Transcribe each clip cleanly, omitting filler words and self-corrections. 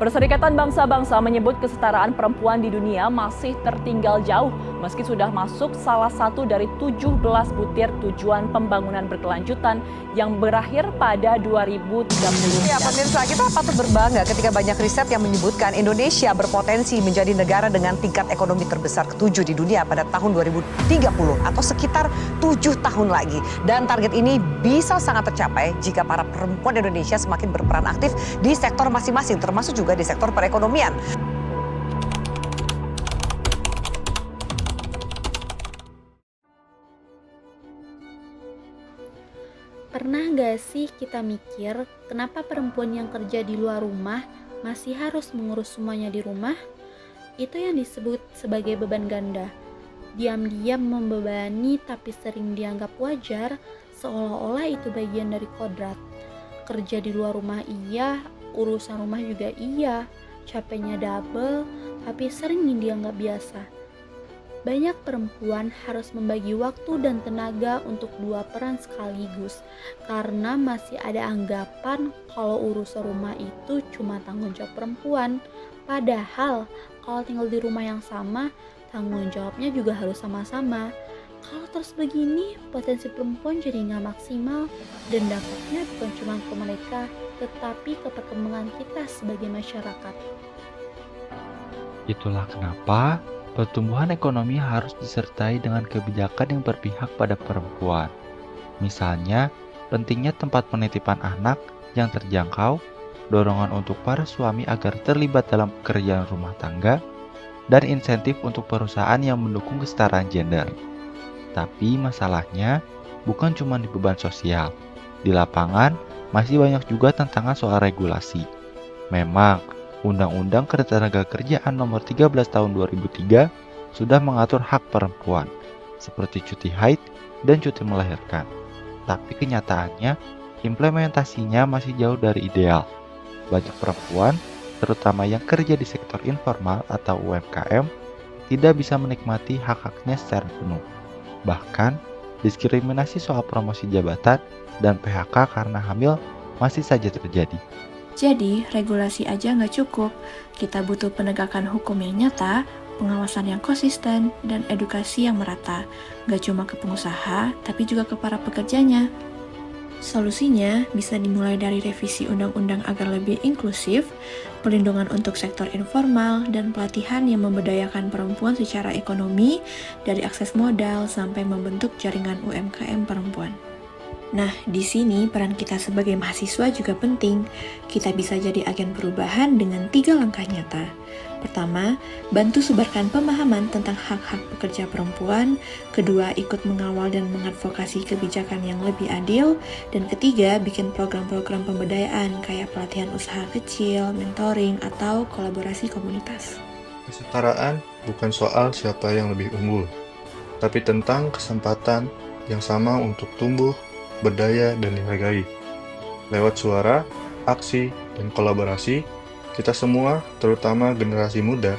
Perserikatan Bangsa-Bangsa menyebut kesetaraan perempuan di dunia masih tertinggal jauh meski sudah masuk salah satu dari 17 butir tujuan pembangunan berkelanjutan yang berakhir pada 2030. Ya, pemirsa, kita patut berbangga ketika banyak riset yang menyebutkan Indonesia berpotensi menjadi negara dengan tingkat ekonomi terbesar ke-7 di dunia pada tahun 2030 atau sekitar 7 tahun lagi. Dan target ini bisa sangat tercapai jika para perempuan Indonesia semakin berperan aktif di sektor masing-masing, termasuk juga di sektor perekonomian. Pernah gak sih kita mikir kenapa perempuan yang kerja di luar rumah masih harus mengurus semuanya di rumah? Itu yang disebut sebagai beban ganda. Diam-diam membebani tapi sering dianggap wajar, seolah-olah itu bagian dari kodrat. Kerja di luar rumah iya, urusan rumah juga iya, capeknya double, tapi sering dianggap biasa. Banyak perempuan harus membagi waktu dan tenaga untuk dua peran sekaligus karena masih ada anggapan kalau urusan rumah itu cuma tanggung jawab perempuan. Padahal kalau tinggal di rumah yang sama, tanggung jawabnya juga harus sama-sama. Kalau terus begini, potensi perempuan jadi nggak maksimal dan dampaknya bukan cuma ke mereka, tetapi ke perkembangan kita sebagai masyarakat. Itulah kenapa pertumbuhan ekonomi harus disertai dengan kebijakan yang berpihak pada perempuan. Misalnya, pentingnya tempat penitipan anak yang terjangkau, dorongan untuk para suami agar terlibat dalam pekerjaan rumah tangga, dan insentif untuk perusahaan yang mendukung kesetaraan gender. Tapi masalahnya bukan cuma di beban sosial. Di lapangan masih banyak juga tantangan soal regulasi. Memang, Undang-Undang Ketenagakerjaan Nomor 13 Tahun 2003 sudah mengatur hak perempuan, seperti cuti haid dan cuti melahirkan. Tapi kenyataannya, implementasinya masih jauh dari ideal. Banyak perempuan, terutama yang kerja di sektor informal atau UMKM, tidak bisa menikmati hak-haknya secara penuh. Bahkan, diskriminasi soal promosi jabatan dan PHK karena hamil masih saja terjadi. Jadi, regulasi aja nggak cukup. Kita butuh penegakan hukum yang nyata, pengawasan yang konsisten, dan edukasi yang merata. Nggak cuma ke pengusaha, tapi juga ke para pekerjanya. Solusinya bisa dimulai dari revisi undang-undang agar lebih inklusif, pelindungan untuk sektor informal, dan pelatihan yang memberdayakan perempuan secara ekonomi, dari akses modal sampai membentuk jaringan UMKM perempuan. Nah, di sini peran kita sebagai mahasiswa juga penting. Kita bisa jadi agen perubahan dengan 3 langkah nyata. Pertama, bantu sebarkan pemahaman tentang hak-hak pekerja perempuan. Kedua, ikut mengawal dan mengadvokasi kebijakan yang lebih adil. Dan ketiga, bikin program-program pemberdayaan kayak pelatihan usaha kecil, mentoring, atau kolaborasi komunitas. Kesetaraan bukan soal siapa yang lebih unggul, tapi tentang kesempatan yang sama untuk tumbuh, berdaya, dan dihargai. Lewat suara, aksi, dan kolaborasi, kita semua, terutama generasi muda,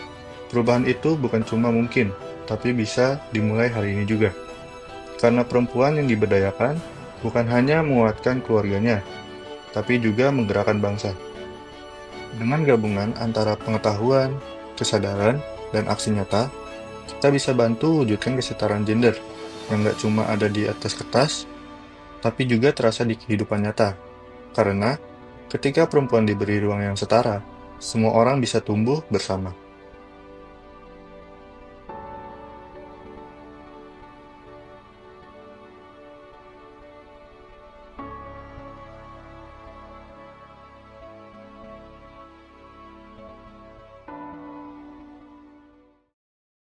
perubahan itu bukan cuma mungkin, tapi bisa dimulai hari ini juga. Karena perempuan yang diberdayakan bukan hanya menguatkan keluarganya, tapi juga menggerakkan bangsa. Dengan gabungan antara pengetahuan, kesadaran, dan aksi nyata, kita bisa bantu wujudkan kesetaraan gender yang nggak cuma ada di atas kertas, tapi juga terasa di kehidupan nyata. Karena ketika perempuan diberi ruang yang setara, semua orang bisa tumbuh bersama.